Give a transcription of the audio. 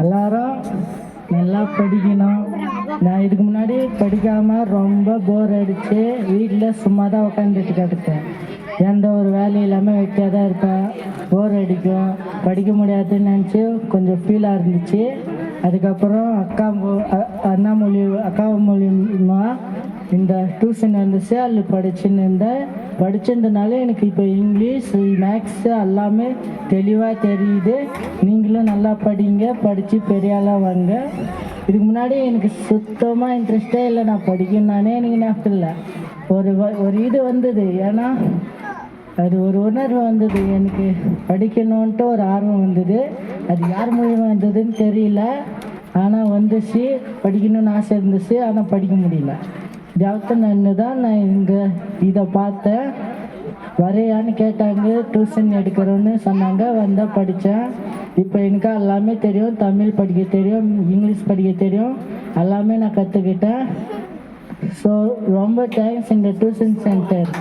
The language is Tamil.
எல்லாரும் நல்லா படிக்கணும். நான் இதுக்கு முன்னாடி படிக்காமல் ரொம்ப போர் அடித்து வீட்டில் சும்மா தான் உட்காந்துட்டு கிடப்பேன். எந்த ஒரு வேலையும் இல்லாமல் வெட்டியாக தான் இருப்பேன். போர் அடிக்கும், படிக்க முடியாதுன்னு நினச்சி கொஞ்சம் ஃபீலாக இருந்துச்சு. அதுக்கப்புறம் அக்கா மூலியமா இந்த டியூஷன் வந்துச்சு. அதில் படிச்சிருந்தனால எனக்கு இப்போ இங்கிலீஷ், மேக்ஸு எல்லாமே தெளிவாக தெரியுது. நீங்களும் நல்லா படிங்க, படித்து பெரிய ஆளாக வாங்க. இதுக்கு முன்னாடி எனக்கு சுத்தமாக இன்ட்ரெஸ்டே இல்லை, நான் படிக்கணும்னானே எனக்கு ஞாபகம் இல்லை. ஒரு இது வந்தது, ஏன்னா அது ஒரு உணர்வு வந்தது, எனக்கு படிக்கணுன்ட்டு ஒரு ஆர்வம் வந்தது. அது யார் மூலியமாக வந்ததுன்னு தெரியல, ஆனால் வந்துச்சு. படிக்கணும்னு ஆசை இருந்துச்சு, ஆனால் படிக்க முடியல. ஜாவத்தன்னு தான் நான் இதை பார்த்தேன். வரையான்னு கேட்டாங்க, டியூஷன் எடுக்கிறோன்னு சொன்னாங்க. வந்தால் படித்தேன். இப்போ எனக்கு எல்லாமே தெரியும். தமிழ் படிக்க தெரியும், இங்கிலீஷ் படிக்க தெரியும், எல்லாமே நான் கற்றுக்கிட்டேன். ஸோ ரொம்ப தேங்க்ஸ் இந்த டியூஷன் சென்டர்.